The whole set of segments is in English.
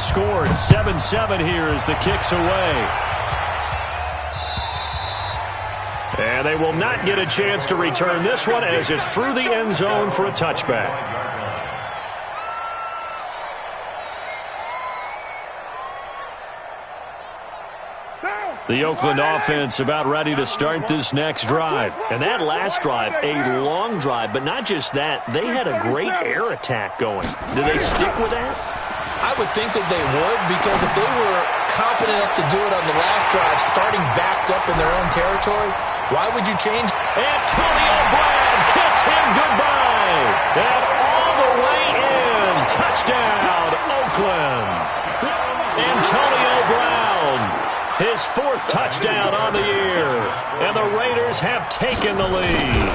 score. It's 7-7 here as the kick's away. And they will not get a chance to return this one as it's through the end zone for a touchback. The Oakland offense about ready to start this next drive. And that last drive, a long drive, but not just that. They had a great air attack going. Do they stick with that? I would think that they would, because if they were competent enough to do it on the last drive, starting backed up in their own territory, why would you change? Antonio Brown, kiss him goodbye. And all the way in. Touchdown, Oakland. Antonio Brown, his 4th touchdown on the year. And the Raiders have taken the lead.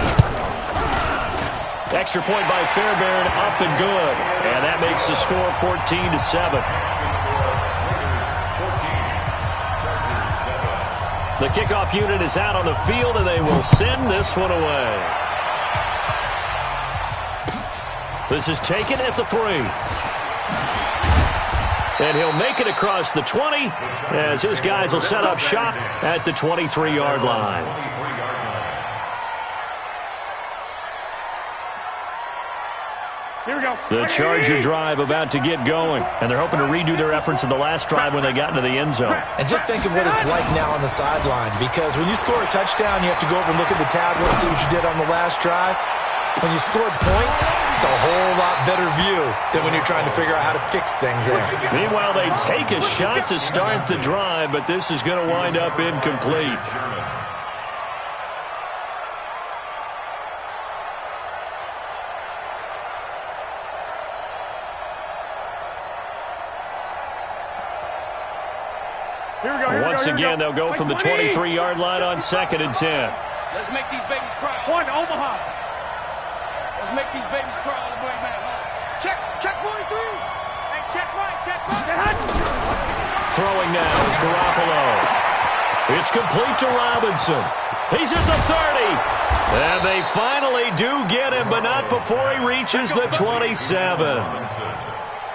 Extra point by Fairbairn, up and good. And that makes the score 14-7. The kickoff unit is out on the field, and they will send this one away. This is taken at the 3. And he'll make it across the 20 as his guys will set up shop at the 23-yard line. Here we go. The Charger drive about to get going, and they're hoping to redo their efforts in the last drive when they got into the end zone. And just think of what it's like now on the sideline, because when you score a touchdown, you have to go over and look at the tablet and see what you did on the last drive. When you scored points, it's a whole lot better view than when you're trying to figure out how to fix things there. Meanwhile, they take a shot to start the drive, but this is going to wind up incomplete. Once again, they'll go from the 23-yard line on 2nd and 10. Let's make these babies cry. One, Omaha. Let's make these babies cry all the way back home. Check 43. Hey, check right. Throwing now is Garoppolo. It's complete to Robinson. He's at the 30. And they finally do get him, but not before he reaches the 27.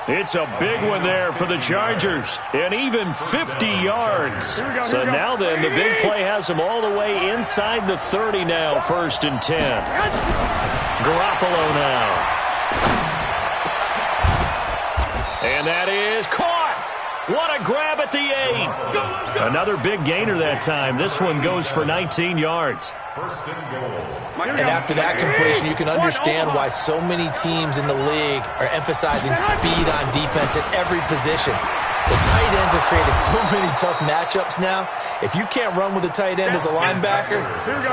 It's a big one there for the Chargers, and even 50 yards. So now then, the big play has them all the way inside the 30 now, 1st and 10. Garoppolo now. And that is caught. What a grab at the 8. Another big gainer that time. This one goes for 19 yards. And after that completion, you can understand why so many teams in the league are emphasizing speed on defense at every position. The tight ends have created so many tough matchups now. If you can't run with a tight end as a linebacker,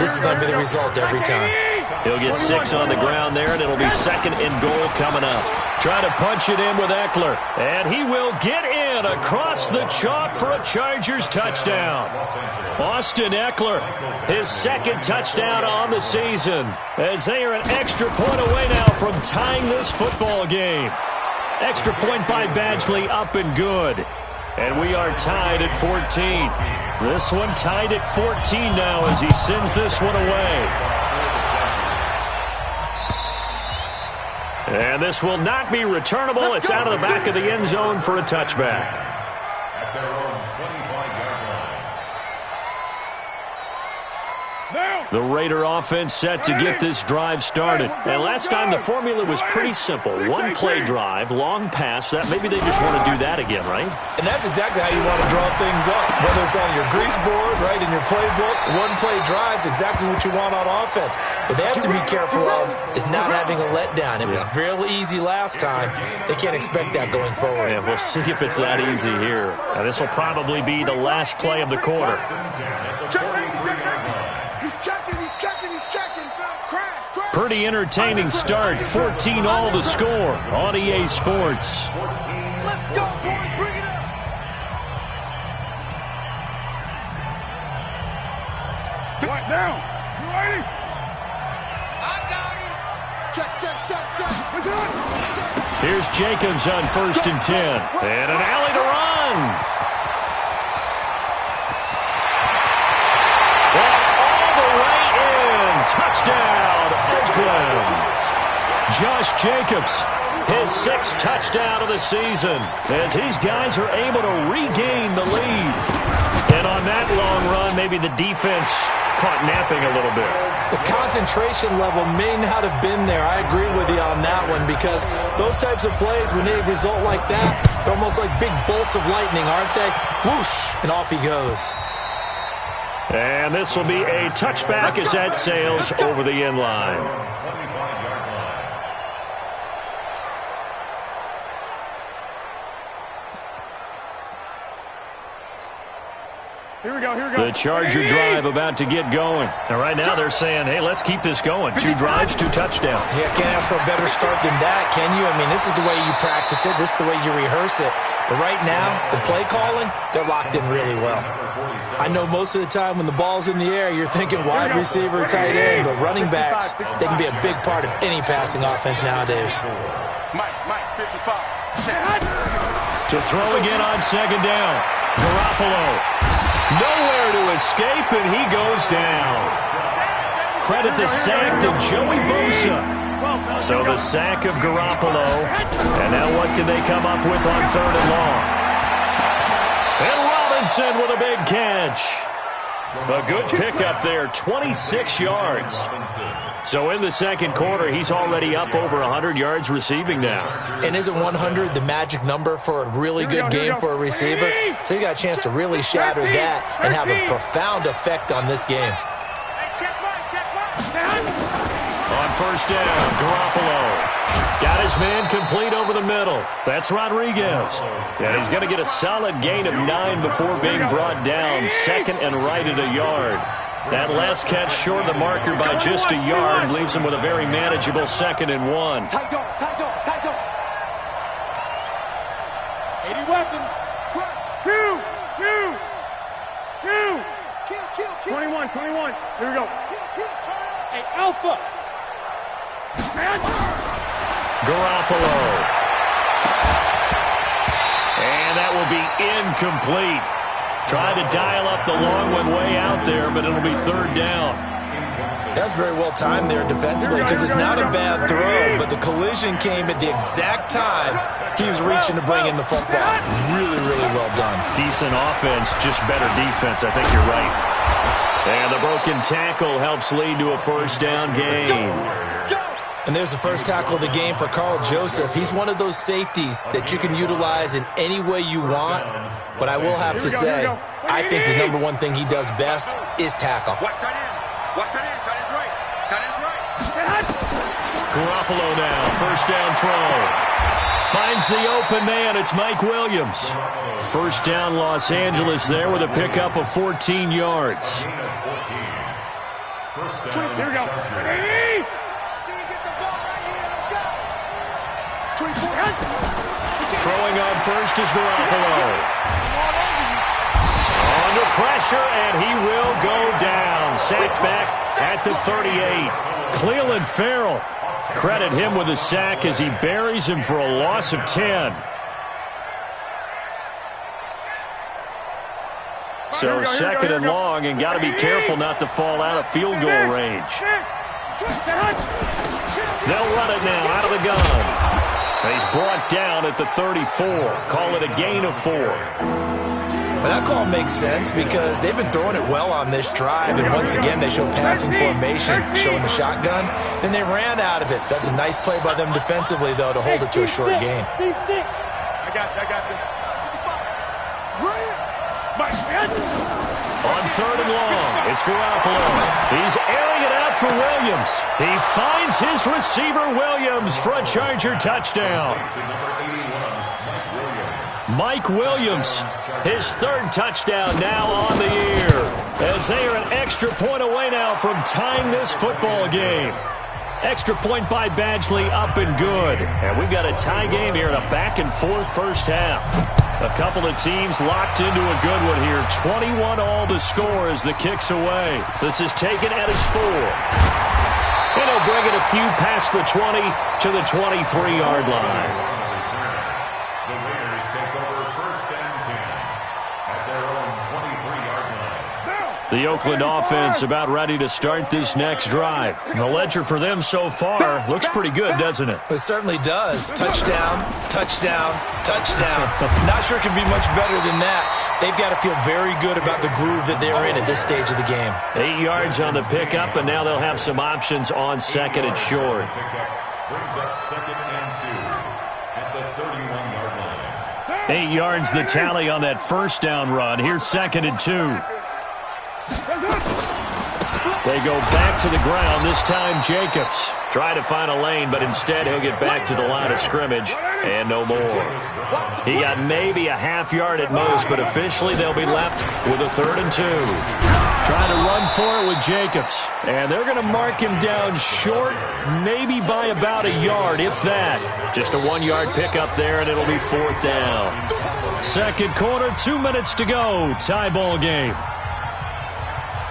this is going to be the result every time. He'll get 6 on the ground there, and it'll be 2nd and goal coming up. Trying to punch it in with Eckler, and he will get in across the chalk for a Chargers touchdown. Austin Eckler, his 2nd touchdown on the season, as they are an extra point away now from tying this football game. Extra point by Badgley, up and good. And we are tied at 14. This one tied at 14 now as he sends this one away. And this will not be returnable. It's out of the back of the end zone for a touchback. The Raider offense set to get this drive started. And last time the formula was pretty simple. One play drive, long pass. That maybe they just want to do that again, right? And that's exactly how you want to draw things up. Whether it's on your grease board, right, in your playbook, one play drive's exactly what you want on offense. What they have to be careful of is not having a letdown. It was real easy last time. They can't expect that going forward. Yeah, we'll see if it's that easy here. Now, this will probably be the last play of the quarter. Pretty entertaining start. 14 all to score on EA Sports. Let's go, boys. Bring it up. Right down. You ready? I got him. Check. Here's Jacobs on 1st and 10. And an alley to run. Touchdown, Oakland. Josh Jacobs, his 6th touchdown of the season, as his guys are able to regain the lead. And on that long run, maybe the defense caught napping a little bit. The concentration level may not have been there. I agree with you on that one, because those types of plays, when they result like that, they're almost like big bolts of lightning, aren't they? Whoosh, and off he goes. And this will be a touchback as that sails over the end line. Here we go, here we go. The Charger drive about to get going. And right now they're saying, hey, let's keep this going. 2 drives, 2 touchdowns. Yeah, can't ask for a better start than that, can you? I mean, this is the way you practice it. This is the way you rehearse it. But right now, the play calling, they're locked in really well. I know most of the time when the ball's in the air, you're thinking wide receiver, tight end, but running backs, they can be a big part of any passing offense nowadays. Mike, 55. To throw again on 2nd down. Garoppolo. Nowhere to escape, and he goes down. Credit the sack to Joey Bosa. So the sack of Garoppolo. And now what can they come up with on 3rd and long? And Robinson with a big catch. A good pickup there, 26 yards. So in the 2nd quarter, he's already up over 100 yards receiving now. And isn't 100 the magic number for a really good game for a receiver? So you got a chance to really shatter that and have a profound effect on this game. On 1st down, Garoppolo. Got his man complete over the middle. That's Rodriguez. And he's going to get a solid gain of 9 before being brought down. 2nd and right at a yard. That last catch short of the marker by just a yard leaves him with a very manageable 2nd and 1. Tight dog. 80 weapon. Crunch. 2. Kill. 21. Here we go. Kill. Hey, Alpha. Garoppolo. And that will be incomplete. Tried to dial up the long one way out there, but it'll be 3rd down. That's very well timed there defensively, because it's not a bad throw, but the collision came at the exact time he was reaching to bring in the football. Really, really well done. Decent offense, just better defense. I think you're right. And the broken tackle helps lead to a 1st down gain. And there's the first tackle of the game for Carl Joseph. He's one of those safeties that you can utilize in any way you want. But I will have to say, I think the number one thing he does best is tackle. Watch tight end. Tight end's right. Garoppolo now, 1st down throw. Finds the open man. It's Mike Williams. 1st down Los Angeles there with a pickup of 14 yards. Here we go. Throwing on 1st is Garoppolo. Under pressure, and he will go down. Sacked back at the 38. Cleveland Farrell. Credit him with a sack as he buries him for a loss of 10. So 2nd and long, and got to be careful not to fall out of field goal range. They'll run it now out of the gun. And he's brought down at the 34. Call it a gain of 4. But that call makes sense because they've been throwing it well on this drive, and once again they show passing formation, showing the shotgun. Then they ran out of it. That's a nice play by them defensively, though, to hold it to a short gain. I got this. On 3rd and long, it's Garoppolo. He's airing it out for Williams. He finds his receiver, Williams, for a Charger touchdown. Mike Williams, his 3rd touchdown now on the year, as they are an extra point away now from tying this football game. Extra point by Badgley, up and good. And we've got a tie game here in a back-and-forth 1st half. A couple of teams locked into a good one here. 21 all to score as the kick's away. This is taken at his 4. And he'll bring it a few past the 20 to the 23-yard line. The Bears take over 1st and 10 at their own 23-yard line. The Oakland offense about ready to start this next drive. The ledger for them so far looks pretty good, doesn't it? It certainly does. Touchdown, touchdown, touchdown. Not sure it can be much better than that. They've got to feel very good about the groove that they're in at this stage of the game. 8 yards on the pickup, and now they'll have some options on second and short. Brings up 2nd and 2 at the 31-yard line. 8 yards the tally on that first down run. Here's 2nd and 2. They go back to the ground, this time Jacobs. Try to find a lane, but instead he'll get back to the line of scrimmage and no more. He got maybe a half yard at most, but officially they'll be left with a 3rd and 2. Trying to run for it with Jacobs. And they're going to mark him down short, maybe by about a yard, if that. Just a 1-yard pickup there, and it'll be 4th down. Second quarter, 2 minutes to go. Tie ball game.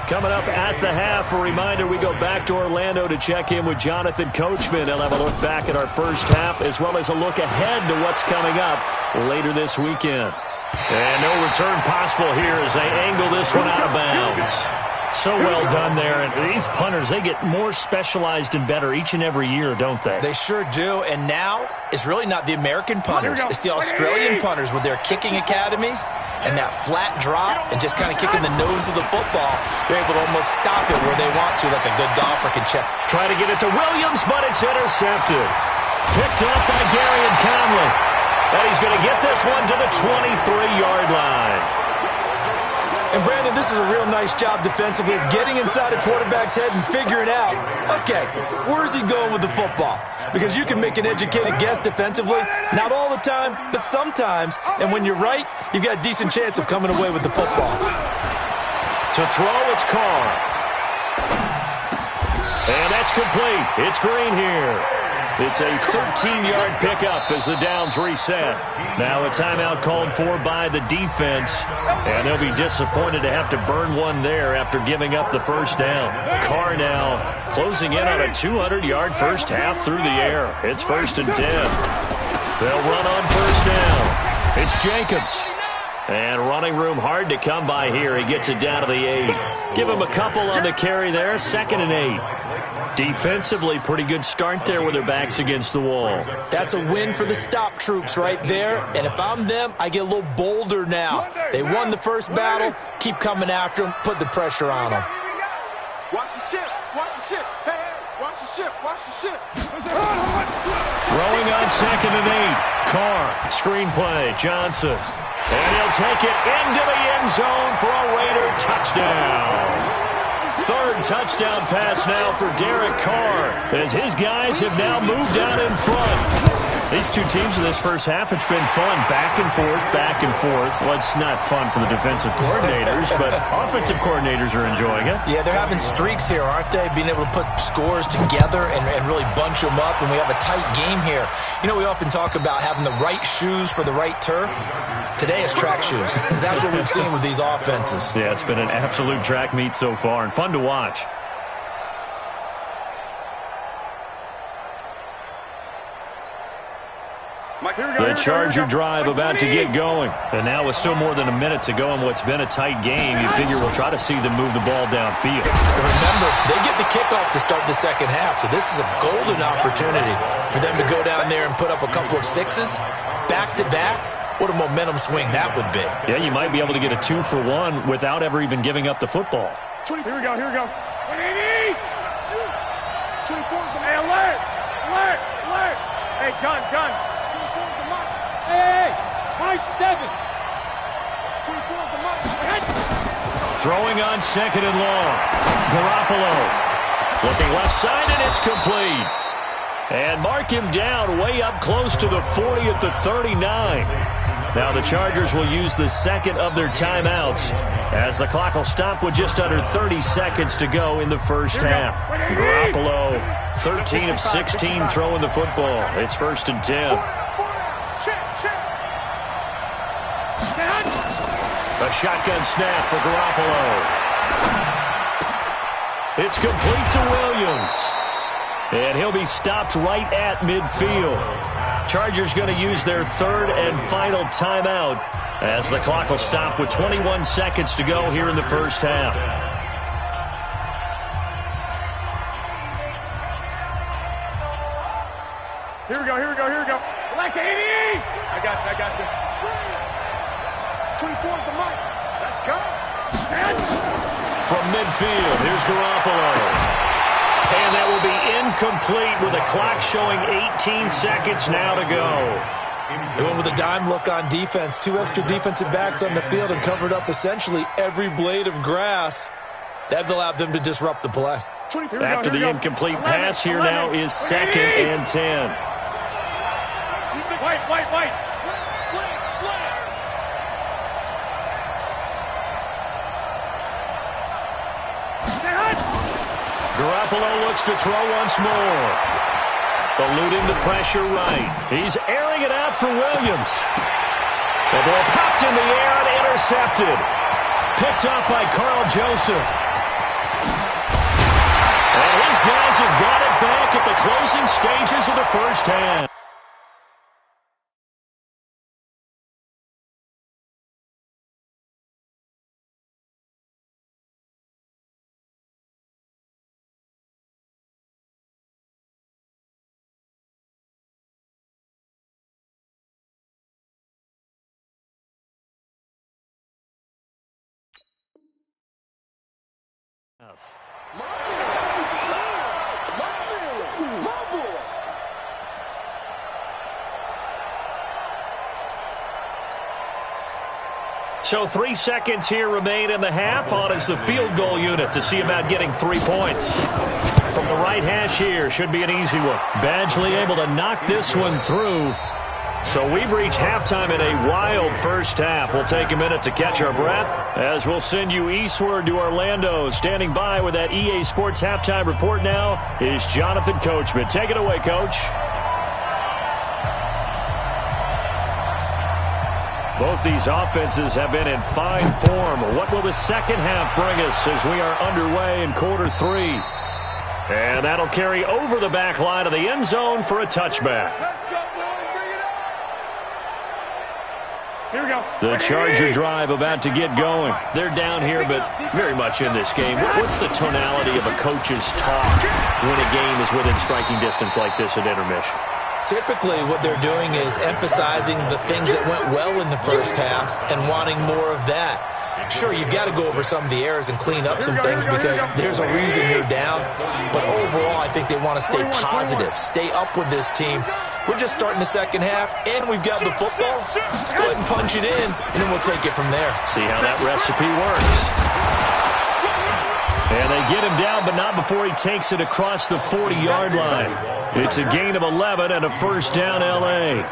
Coming up at the half, a reminder, we go back to Orlando to check in with Jonathan Coachman. He'll have a look back at our first half, as well as a look ahead to what's coming up later this weekend. And no return possible here as they angle this one out of bounds. So well done there. And these punters, they get more specialized and better each and every year, don't they? They sure do. And now it's really not the American punters. It's the Australian punters with their kicking academies and that flat drop and just kind of kicking the nose of the football. They're able to almost stop it where they want to, like a good golfer can check. Try to get it to Williams, but it's intercepted. Picked up by Gary and Conley. And he's going to get this one to the 23-yard line. And, Brandon, this is a real nice job defensively of getting inside the quarterback's head and figuring out, okay, where's he going with the football? Because you can make an educated guess defensively, not all the time, but sometimes. And when you're right, you've got a decent chance of coming away with the football. To throw, it's Carr. And that's complete. It's Green here. It's a 13-yard pickup as the downs reset. Now a timeout called for by the defense, and they'll be disappointed to have to burn one there after giving up the first down. Carr now closing in on a 200-yard first half through the air. It's 1st and 10. They'll run on first down. It's Jacobs. And running room hard to come by here. He gets it down to the 8. Give him a couple on the carry there. 2nd and 8. Defensively, pretty good start there with their backs against the wall. That's a win for the stop troops right there. And if I'm them, I get a little bolder now. They won the first battle. Keep coming after them. Put the pressure on them. Watch the ship. Watch the ship. Hey, hey, watch the ship. Watch the ship. Throwing on 2nd and 8. Carr, screenplay, Johnson. And he'll take it into the end zone for a Raider touchdown. 3rd touchdown pass now for Derek Carr as his guys have now moved out in front. These two teams in this first half, it's been fun. Back and forth, back and forth. Well, it's not fun for the defensive coordinators, but offensive coordinators are enjoying it. Yeah, they're having streaks here, aren't they? Being able to put scores together and really bunch them up, and we have a tight game here. You know, we often talk about having the right shoes for the right turf. Today it's track shoes. That's what we've seen with these offenses. Yeah, it's been an absolute track meet so far and fun to watch. The Charger drive about to get going. And now with still more than a minute to go in what's been a tight game, you figure we'll try to see them move the ball downfield. And remember, they get the kickoff to start the second half, so this is a golden opportunity for them to go down there and put up a couple of sixes back-to-back. What a momentum swing that would be. Yeah, you might be able to get a 2-for-1 without ever even giving up the football. Here we go, here we go. 180! 24's the hey, alert! Hey, gun. 24's the mark. Hey, my 7. 24's the mark. Throwing on 2nd and long. Garoppolo looking left side, and it's complete. And mark him down way up close to the 40 at the 39. Now the Chargers will use the second of their timeouts as the clock will stop with just under 30 seconds to go in the first half. Garoppolo, 13 of 16 throwing the football. It's 1st and 10. A shotgun snap for Garoppolo. It's complete to Williams. And he'll be stopped right at midfield. Chargers going to use their 3rd and final timeout as the clock will stop with 21 seconds to go here in the first half. Mike, 80! I got this. 24 is the mic. Let's go. From midfield, here's Garoppolo. And that will be incomplete with a clock showing 18 seconds now to go. They went with a dime look on defense. 2 extra defensive backs on the field and covered up essentially every blade of grass. That allowed them to disrupt the play. After the incomplete pass, here now is 2nd and 10. White. Slam. Garoppolo looks to throw once more. Eluding the pressure right. He's airing it out for Williams. The ball popped in the air and intercepted. Picked up by Carl Joseph. And his guys have got it back at the closing stages of the first half. So 3 seconds here remain in the half. On is the field goal unit to see about getting 3 points. From the right hash here, should be an easy one. Badgley able to knock this one through. So we've reached halftime in a wild first half. We'll take a minute to catch our breath as we'll send you eastward to Orlando. Standing by with that EA Sports halftime report now is Jonathan Coachman. Take it away, Coach. Both these offenses have been in fine form. What will the second half bring us as we are underway in quarter 3? And that'll carry over the back line of the end zone for a touchback. Here we go. The Charger drive about to get going. They're down here, but very much in this game. What's the tonality of a coach's talk when a game is within striking distance like this at intermission? Typically, what they're doing is emphasizing the things that went well in the first half and wanting more of that. Sure, you've got to go over some of the errors and clean up some things because there's a reason you're down. But overall, I think they want to stay positive, stay up with this team. We're just starting the second half, and we've got the football. Let's go ahead and punch it in, and then we'll take it from there. See how that recipe works. And they get him down, but not before he takes it across the 40-yard line. It's a gain of 11 and a first down, L.A.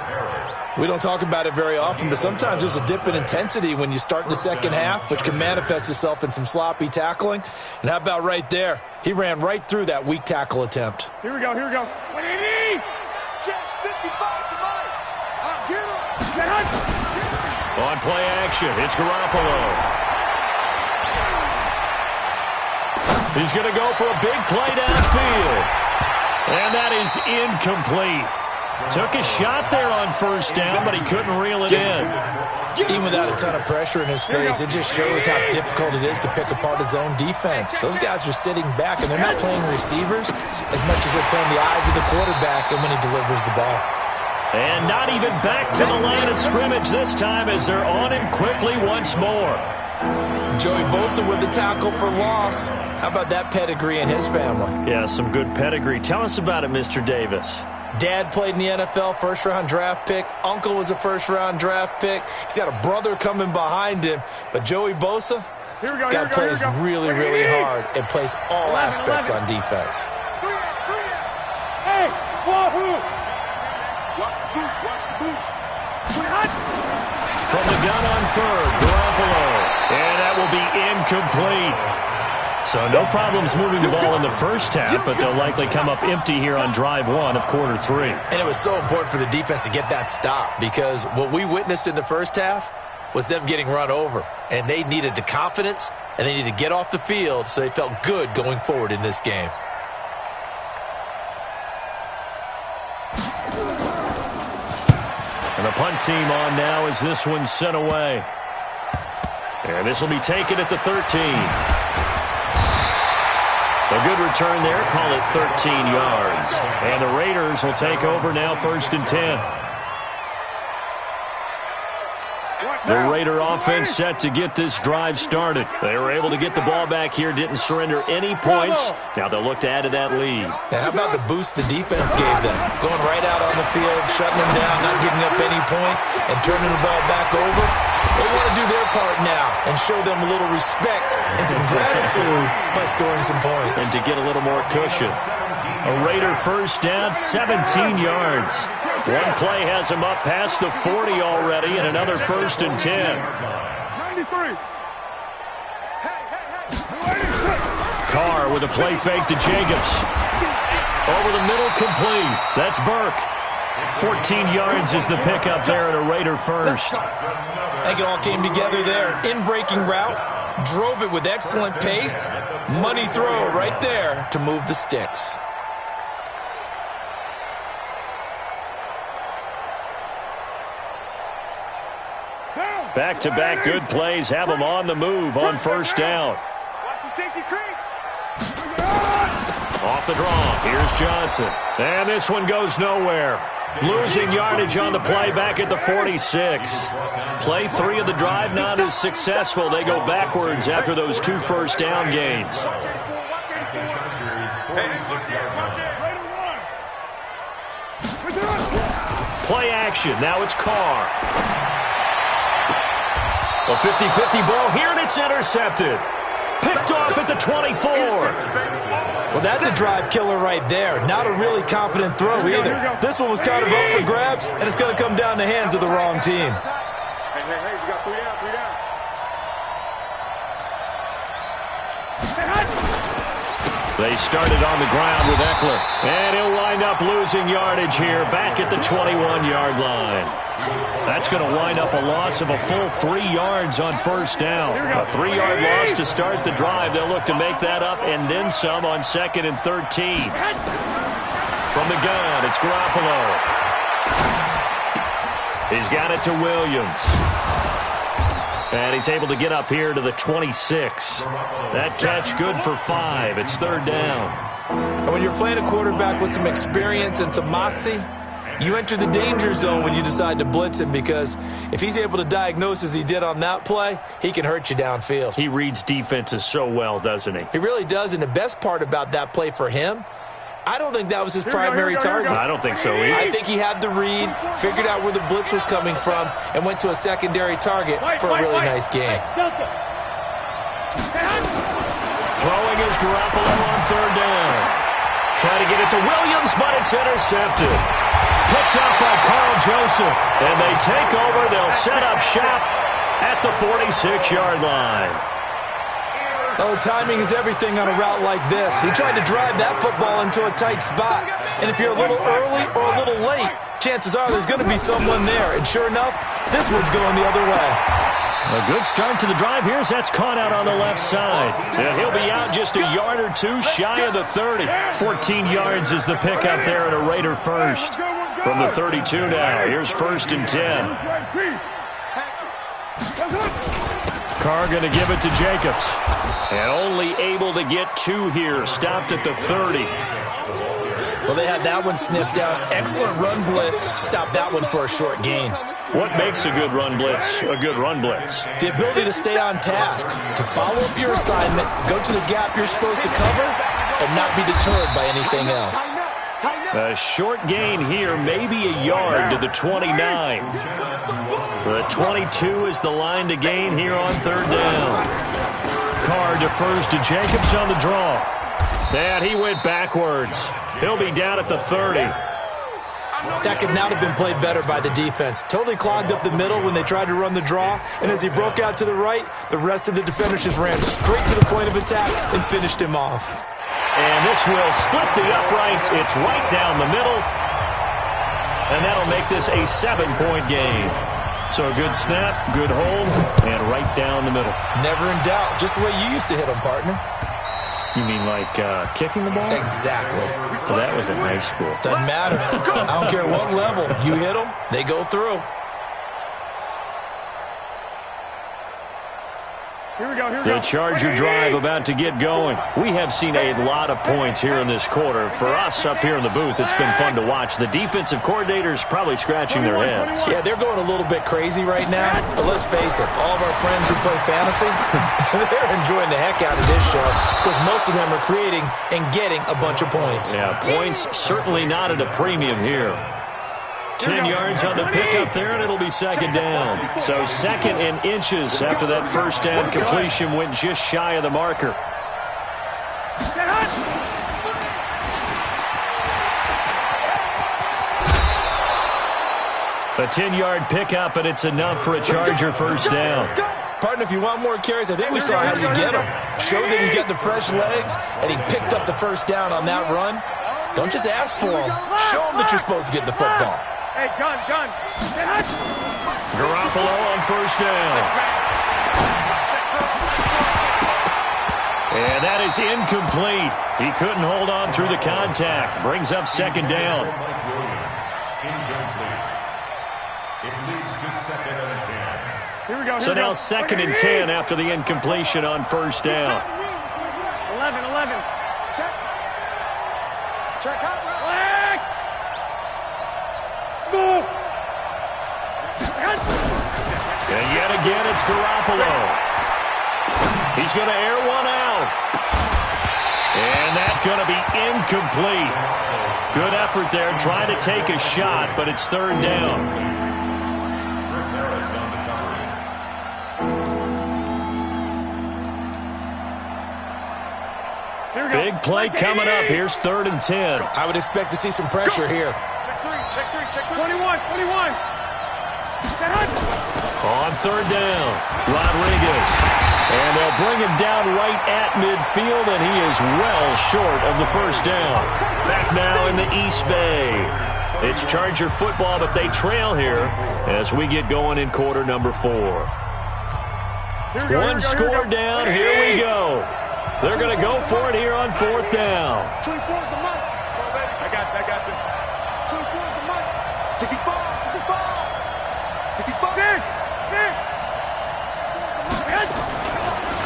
We don't talk about it very often, but sometimes there's a dip in intensity when you start the second half, which can manifest itself in some sloppy tackling. And how about right there? He ran right through that weak tackle attempt. Here we go. 180! Check 55 to Mike. I'll get him. On play action, it's Garoppolo. He's going to go for a big play downfield. And that is incomplete. Took a shot there on first down, but he couldn't reel it in. Even without a ton of pressure in his face, it just shows how difficult it is to pick apart his own defense. Those guys are sitting back, and they're not playing receivers as much as they're playing the eyes of the quarterback and when he delivers the ball. And not even back to the line of scrimmage this time as they're on him quickly once more. Joey Bosa with the tackle for loss. How about that pedigree in his family? Yeah, some good pedigree. Tell us about it, Mr. Davis. Dad played in the NFL, first-round draft pick. Uncle was a first-round draft pick. He's got a brother coming behind him. But Joey Bosa, guy plays really, really hard and plays all aspects on defense. Hey, wahoo! From the gun on third, Garoppolo. And that will be incomplete. So no problems moving the ball in the first half, but they'll likely come up empty here on drive 1 of quarter 3. And it was so important for the defense to get that stop because what we witnessed in the first half was them getting run over. And they needed the confidence, and they needed to get off the field so they felt good going forward in this game. And the punt team on now as this one's sent away. And this will be taken at the 13. A good return there, call it 13 yards. And the Raiders will take over now 1st and 10. The Raider offense set to get this drive started. They were able to get the ball back here, didn't surrender any points. Now they'll look to add to that lead. Now, how about the boost the defense gave them? Going right out on the field, shutting them down, not giving up any points, and turning the ball back over. They want to do their part now and show them a little respect and some gratitude by scoring some points. And to get a little more cushion. A Raider first down, 17 yards. One play has him up past the 40 already, and another 1st and 10. 93. Carr with a play fake to Jacobs. Over the middle, complete. That's Burke. 14 yards is the pickup there, and a Raider first. I think it all came together there. In-breaking route, drove it with excellent pace. Money throw right there to move the sticks. Back-to-back good plays have them on the move on first down. Watch the safety creep. Off the draw. Here's Johnson. And this one goes nowhere. Losing yardage on the play back at the 46. Play 3 of the drive not as successful. They go backwards after those 2 first down gains. Play action. Now it's Carr. A 50-50 ball here, and it's intercepted. Picked off at the 24. Well, that's a drive killer right there. Not a really confident throw either. This one was kind of up for grabs, and it's going to come down the hands of the wrong team. Hey, we got 3 down, 3 down. They started on the ground with Eckler, and he'll wind up losing yardage here back at the 21-yard line. That's going to wind up a loss of a full 3 yards on first down. A 3-yard loss to start the drive. They'll look to make that up and then some on 2nd and 13. From the gun, it's Garoppolo. He's got it to Williams. And he's able to get up here to the 26. That catch good for 5. It's 3rd down. And when you're playing a quarterback with some experience and some moxie, you enter the danger zone when you decide to blitz him, because if he's able to diagnose as he did on that play, he can hurt you downfield. He reads defenses so well, doesn't he? He really does, and the best part about that play for him, I don't think that was his primary target. I don't think so either. I think he had the read, figured out where the blitz was coming from, and went to a secondary target for a really nice game. Throwing is Garoppolo on 3rd down. Trying to get it to Williams, but it's intercepted. Picked up by Carl Joseph. And they take over. They'll set up shop at the 46-yard line. Oh, timing is everything on a route like this. He tried to drive that football into a tight spot. And if you're a little early or a little late, chances are there's going to be someone there. And sure enough, this one's going the other way. A good start to the drive here as that's caught out on the left side. And he'll be out just a yard or 2 shy of the 30. 14 yards is the pickup there at a Raider first. From the 32 now, here's 1st and 10. Carr going to give it to Jacobs. And only able to get 2 here. Stopped at the 30. Well, they had that one sniffed out. Excellent run blitz. Stopped that one for a short gain. What makes a good run blitz a good run blitz? The ability to stay on task, to follow up your assignment, go to the gap you're supposed to cover, and not be deterred by anything else. A short gain here, maybe a yard to the 29. The 22 is the line to gain here on 3rd down. Carr defers to Jacobs on the draw. And he went backwards. He'll be down at the 30. That could not have been played better by the defense. Totally clogged up the middle when they tried to run the draw, and as he broke out to the right, the rest of the defenders just ran straight to the point of attack and finished him off. And this will split the uprights. It's right down the middle. And that'll make this a 7-point game. So a good snap, good hold, and right down the middle. Never in doubt. Just the way you used to hit them, partner. You mean like kicking the ball? Exactly. Well, that was in high school. Doesn't matter. I don't care what level. You hit them, they go through. The Charger drive about to get going. We have seen a lot of points here in this quarter. For us up here in the booth, it's been fun to watch. The defensive coordinators probably scratching their heads. Yeah, they're going a little bit crazy right now. But let's face it, all of our friends who play fantasy, they're enjoying the heck out of this show because most of them are creating and getting a bunch of points. Yeah, points certainly not at a premium here. 10 yards on the pickup there, and it'll be second down. So second in inches after that first down completion went just shy of the marker. A 10-yard pickup, and it's enough for a Charger first down. Partner, if you want more carries, I think we saw how you get him. Showed that he's got the fresh legs, and he picked up the first down on that run. Don't just ask for him. Show him that you're supposed to get the football. Hey, gun. Garoppolo on first down. And that is incomplete. He couldn't hold on through the contact. Brings up second down. It leads to second and 10. Here we go. So now second and 10 after the incompletion on first down. 11. Check out. Smooth. And yet again, it's Garoppolo. He's going to air one out. And that's going to be incomplete. Good effort there, trying to take a shot, but it's third down. Big play coming up. Here's third and 10. I would expect to see some pressure here. Check three. 21. On third down, Rodriguez. And they'll bring him down right at midfield, and he is well short of the first down. Back now in the East Bay. It's Charger football, but they trail here as we get going in quarter number 4. One score down. Here we go. They're going to go for it here on fourth down. 24 is the mic. I got this. 24 is the mic. 65.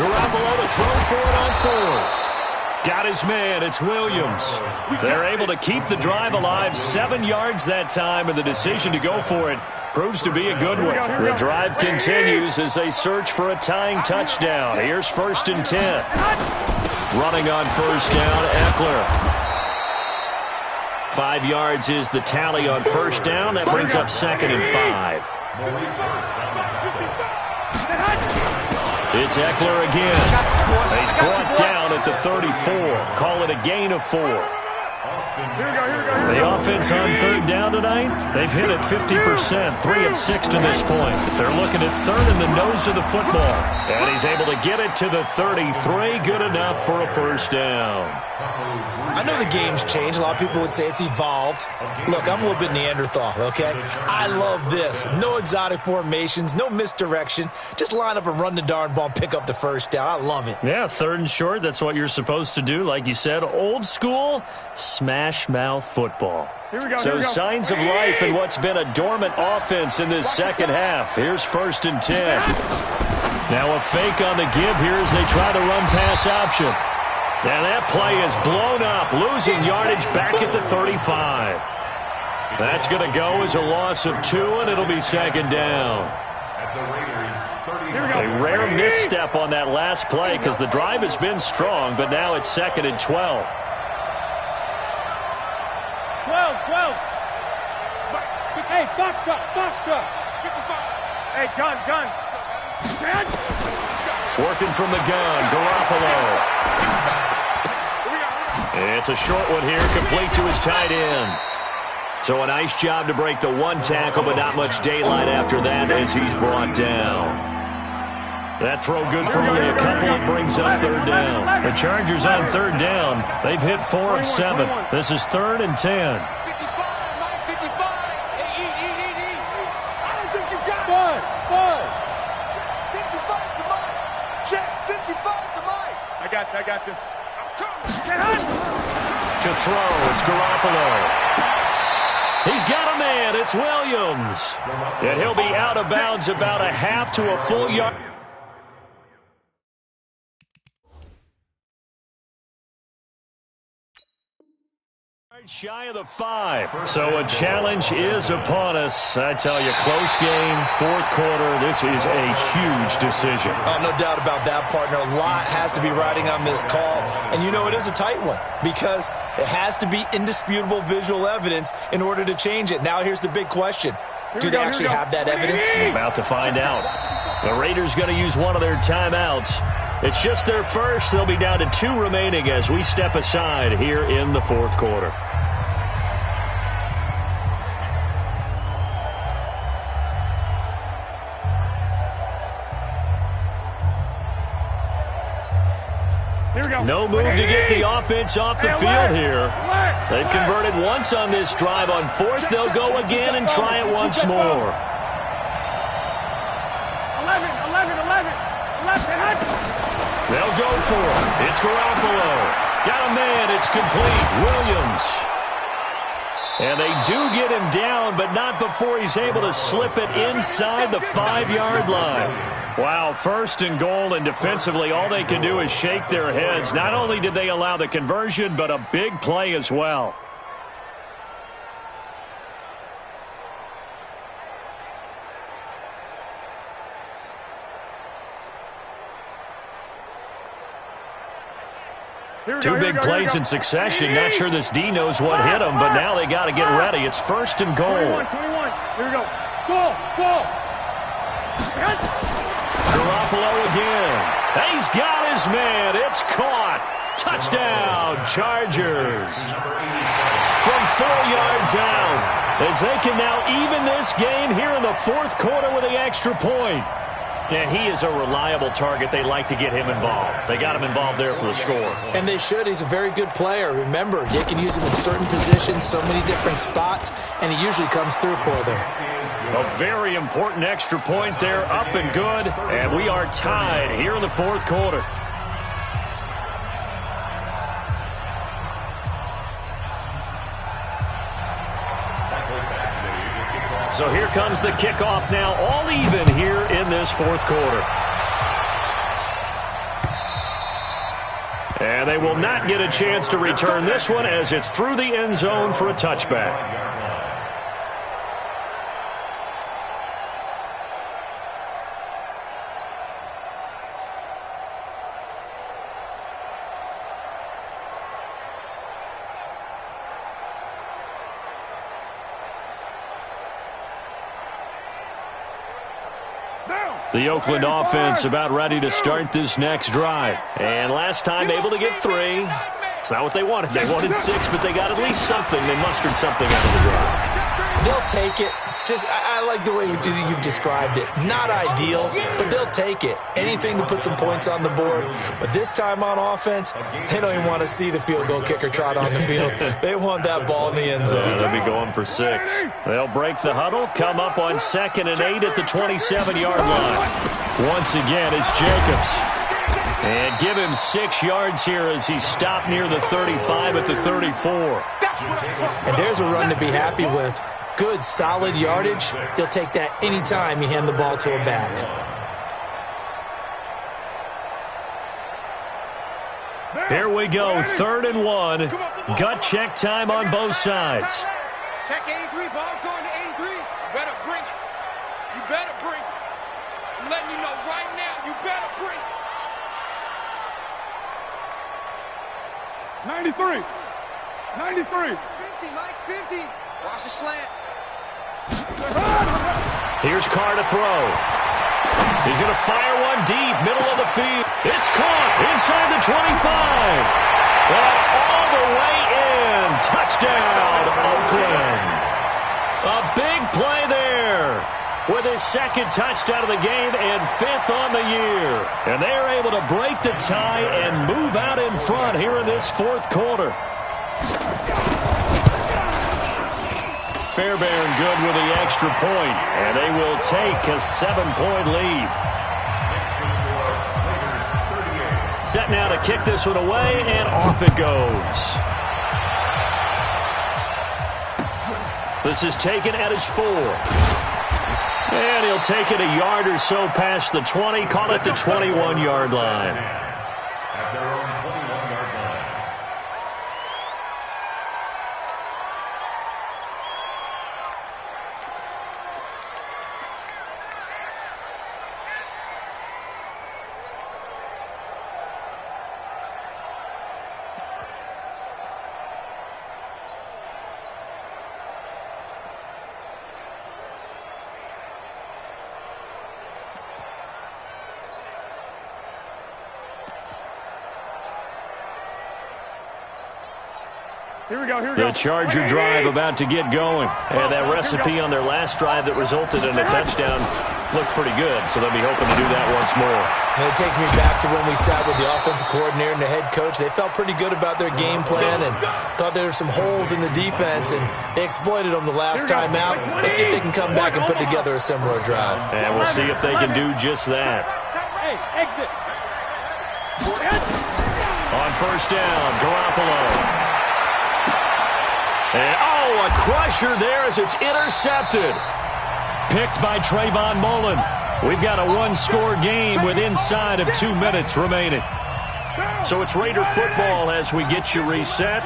Garoppolo to throw for it on fourth. Got his man. It's Williams. They're able to keep the drive alive. 7 yards that time, and the decision to go for it proves to be a good one. The drive continues as they search for a tying touchdown. Here's first and 10. Running on first down, Eckler. 5 yards is the tally on first down. That brings up second and 5. It's Eckler again. He's brought down at the 34. Call it a gain of 4. The offense on third down tonight, they've hit it 50%, 3 of 6 to this point. They're looking at third in the nose of the football. And he's able to get it to the 33. Good enough for a first down. I know the game's changed. A lot of people would say it's evolved. Look, I'm a little bit Neanderthal, okay? I love this. No exotic formations, no misdirection. Just line up and run the darn ball and pick up the first down. I love it. Yeah, third and short, that's what you're supposed to do. Like you said, old school, smash mouth football. So signs of life in what's been a dormant offense in this second half. Here's first and 10. Now a fake on the give here as they try to run pass option. And that play is blown up, losing yardage back at the 35. That's going to go as a loss of 2, and it'll be second down. A rare misstep on that last play because the drive has been strong, but now it's second and 12. 12. Hey, box truck. Hey, gun. Working from the gun, Garoppolo. It's a short one here, complete to his tight end. So a nice job to break the one tackle, but not much daylight after that as he's brought down. That throw good for only a couple. It brings up third down. The Chargers on third down. They've hit 4 of 7. This is third and 10. I got you. To throw, it's Garoppolo. He's got a man, it's Williams. And he'll be out of bounds about a half to a full yard. Shy of the 5. So a challenge is upon us. I tell you, close game, fourth quarter. This is a huge decision. Oh, no doubt about that, partner. A lot has to be riding on this call. And you know it is a tight one because it has to be indisputable visual evidence in order to change it. Now here's the big question. Do they actually have that evidence? About to find out. The Raiders going to use one of their timeouts. It's just their first. They'll be down to 2 remaining as we step aside here in the fourth quarter. No move to get the offense off the field here. They've converted once on this drive. On fourth, they'll go again and try it once more. 11. They'll go for it. It's Garoppolo. Got a man. It's complete. Williams. And they do get him down, but not before he's able to slip it inside the 5-yard line. Wow, first and goal, and defensively all they can do is shake their heads. Not only did they allow the conversion, but a big play as well. Two big plays in succession. Not sure this D knows what hit him, but now they got to get ready. It's first and goal. 21. Here we go. Goal. Garoppolo again. He's got his man. It's caught. Touchdown, Chargers. From 4 yards out, as they can now even this game here in the fourth quarter with the extra point. And he is a reliable target. They like to get him involved. They got him involved there for the score. And they should. He's a very good player. Remember, they can use him in certain positions, so many different spots, and he usually comes through for them. A very important extra point there, up and good. And we are tied here in the fourth quarter. So here comes the kickoff now, all even here in this fourth quarter. And they will not get a chance to return this one as it's through the end zone for a touchback. The Oakland offense about ready to start this next drive. And last time able to get 3. It's not what they wanted. They wanted 6, but they got at least something. They mustered something out of the drive. They'll take it. I like the way you've described it. Not ideal, but they'll take it. Anything to put some points on the board. But this time on offense, they don't even want to see the field goal kicker trot on the field. They want that ball in the end zone. They'll be going for 6. They'll break the huddle, come up on 2nd and 8 at the 27-yard line. Once again, it's Jacobs. And give him 6 yards here as he's stopped near the 35 at the 34. And there's a run to be happy with. Good, solid yardage. He'll take that anytime you hand the ball to a back. Here we go, 3rd and 1. Gut check time on both sides. Check 83, ball going to 83. You better bring it. You better bring it. I'm letting you know right now, you better bring it. 93. 50, Mike's 50. Watch the slant. Here's Carr to throw. He's going to fire one deep, middle of the field. It's caught inside the 25. All the way in. Touchdown, Oakland. A big play there with his 2nd touchdown of the game and 5th on the year. And they are able to break the tie and move out in front here in this fourth quarter. Fairbairn good with the extra point, and they will take a 7-point lead. Set now to kick this one away, and off it goes. This is taken at his 4. And he'll take it a yard or so past the 20, call it the 21-yard line. At their own 21-yard line. The Charger drive about to get going. And that recipe on their last drive that resulted in a touchdown looked pretty good, so they'll be hoping to do that once more. And it takes me back to when we sat with the offensive coordinator and the head coach. They felt pretty good about their game plan and thought there were some holes in the defense, and they exploited them the last time out. Let's see if they can come back and put together a similar drive. And we'll see if they can do just that. Hey, exit. On first down, Garoppolo. And, oh, a crusher there as it's intercepted. Picked by Trayvon Mullen. We've got a one-score game with inside of 2 minutes remaining. So it's Raider football as we get you reset.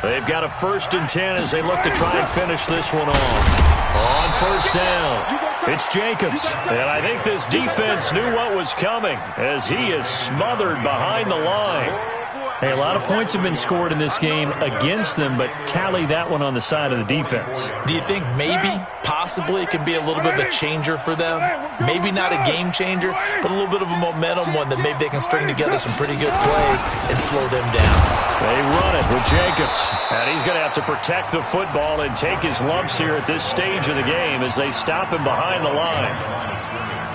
They've got a 1st and 10 as they look to try and finish this one off. On first down, it's Jacobs. And I think this defense knew what was coming as he is smothered behind the line. Hey, a lot of points have been scored in this game against them, but tally that one on the side of the defense. Do you think maybe, possibly, it can be a little bit of a changer for them? Maybe not a game changer, but a little bit of a momentum one that maybe they can string together some pretty good plays and slow them down. They run it with Jacobs. And he's going to have to protect the football and take his lumps here at this stage of the game as they stop him behind the line.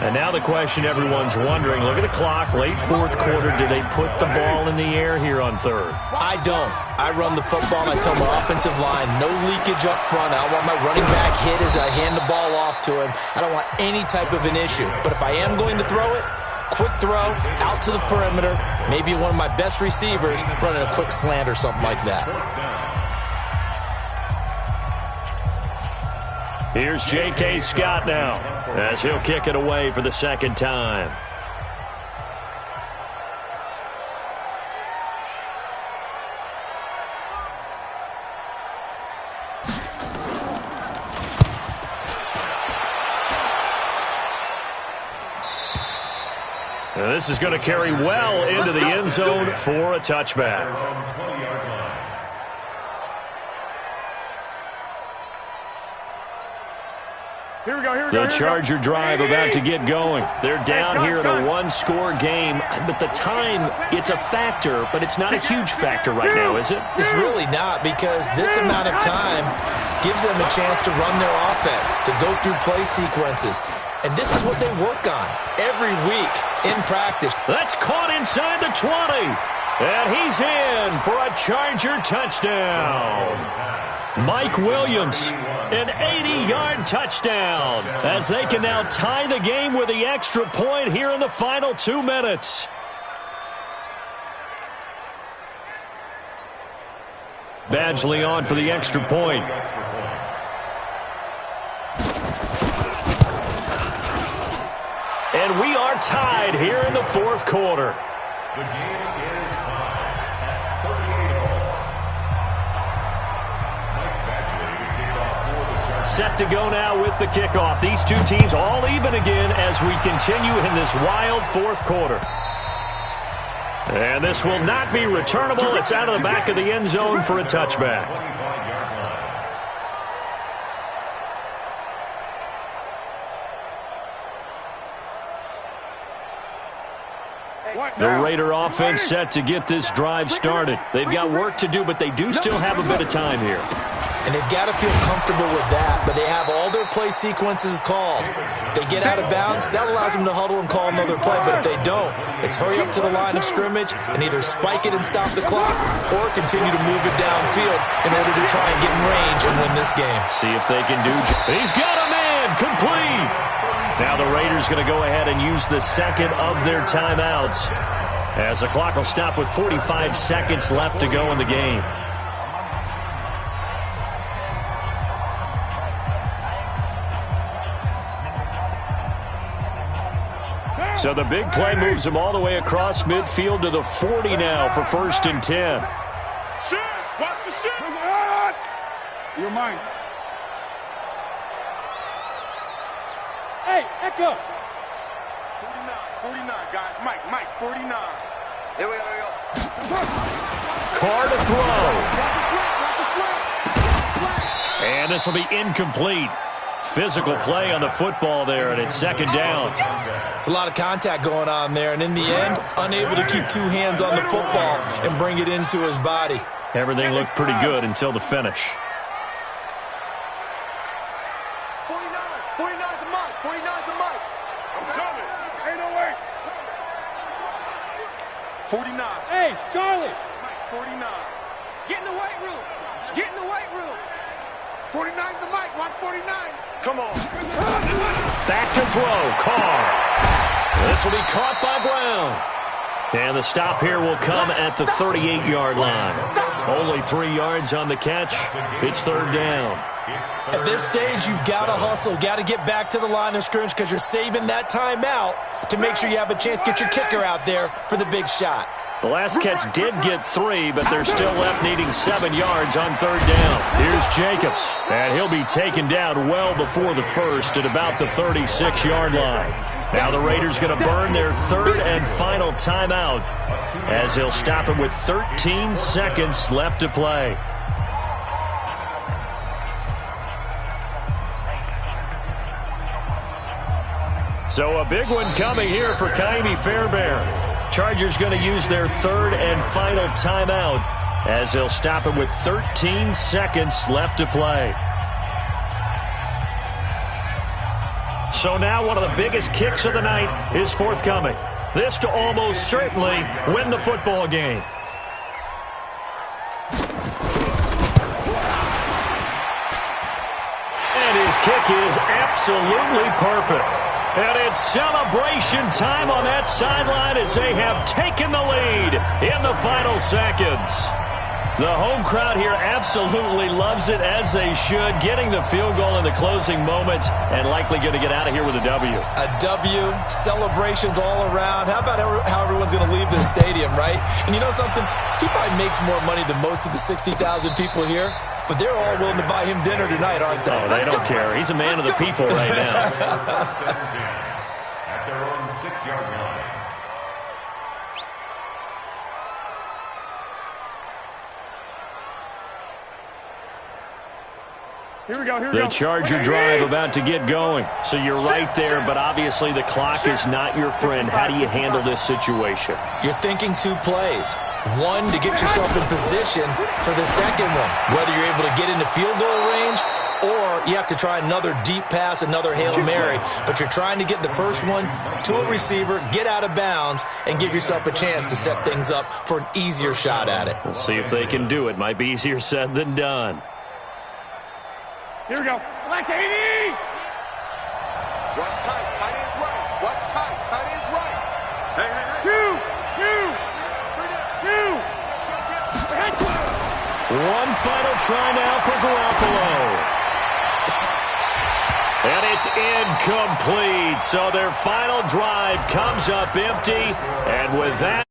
And now the question everyone's wondering, look at the clock, late 4th quarter, do they put the ball in the air here on 3rd? I don't. I run the football and I tell my offensive line, no leakage up front. I don't want my running back hit as I hand the ball off to him. I don't want any type of an issue. But if I am going to throw it, quick throw, out to the perimeter, maybe one of my best receivers running a quick slant or something like that. Here's J.K. Scott now as he'll kick it away for the 2nd time. Now this is going to carry well into the end zone for a touchback. The Charger drive about to get going. They're down here in a one-score game, but the time, it's a factor, but it's not a huge factor right now, is it? It's really not, because this amount of time gives them a chance to run their offense, to go through play sequences. And this is what they work on every week in practice. That's caught inside the 20. And he's in for a Charger touchdown. Mike Williams, an 80-yard touchdown, as they can now tie the game with the extra point here in the final 2 minutes. Badgley on for the extra point. And we are tied here in the 4th quarter. The game is tied at 38 all. Set to go now with the kickoff. These two teams all even again as we continue in this wild 4th quarter. And this will not be returnable. It's out of the back of the end zone for a touchback. The Raider offense set to get this drive started. They've got work to do, but they do still have a bit of time here. And they've got to feel comfortable with that, but they have all their play sequences called. If they get out of bounds, that allows them to huddle and call another play, but if they don't, it's hurry up to the line of scrimmage and either spike it and stop the clock or continue to move it downfield in order to try and get in range and win this game. See if they can do. He's got a man complete. Now the Raiders going to go ahead and use the second of their timeouts as the clock will stop with 45 seconds left to go in the game. So the big play moves him all the way across midfield to the 40 now for 1st and 10. Watch the shit. You're mine. Hey, Echo. 49, guys. Mike, 49. Here we go. Carr to throw. And this will be incomplete. Physical play on the football there, and it's 2nd down. It's a lot of contact going on there, and in the end, unable to keep 2 hands on the football and bring it into his body. Everything looked pretty good until the finish. 49 the mic. 49 the mic. I'm coming. Ain't no way. 49. Hey, Charlie. 49. Get in the weight room. Get in the weight room. 49's the mic. Watch 49. Come on. Back to throw. Carr. This will be caught by Brown. And the stop here will come at the 38-yard line. Only 3 yards on the catch. It's third down. At this stage, you've got to hustle, got to get back to the line of scrimmage because you're saving that timeout to make sure you have a chance to get your kicker out there for the big shot. The last catch did get 3, but they're still left needing 7 yards on third down. Here's Jacobs, and he'll be taken down well before the first at about the 36-yard line. Now the Raiders going to burn their third and final timeout as they'll stop it with 13 seconds left to play. So a big one coming here for Kaimi Fairbairn. Chargers going to use their third and final timeout as they'll stop it with 13 seconds left to play. So now one of the biggest kicks of the night is forthcoming. This to almost certainly win the football game. And his kick is absolutely perfect. And it's celebration time on that sideline as they have taken the lead in the final seconds. The home crowd here absolutely loves it, as they should, getting the field goal in the closing moments and likely going to get out of here with a W. A W, celebrations all around. How about how everyone's going to leave this stadium, right? And you know something? He probably makes more money than most of the 60,000 people here, but they're all willing to buy him dinner tonight, aren't they? Oh, they don't care. He's a man of the people right now. At their own 6-yard line. Here we go, here we go. The Charger drive about to get going. So you're right there, but obviously the clock is not your friend. How do you handle this situation? You're thinking 2 plays. One, to get yourself in position for the second one, whether you're able to get into field goal range or you have to try another deep pass, another Hail Mary. But you're trying to get the first one to a receiver, get out of bounds, and give yourself a chance to set things up for an easier shot at it. We'll see if they can do it. Might be easier said than done. Here we go. Black 80! Watch tight. Tight is right. Watch tight. Tight is right. Hey, hey, hey. Two. One final try now for Garoppolo. And it's incomplete. So their final drive comes up empty. And with that...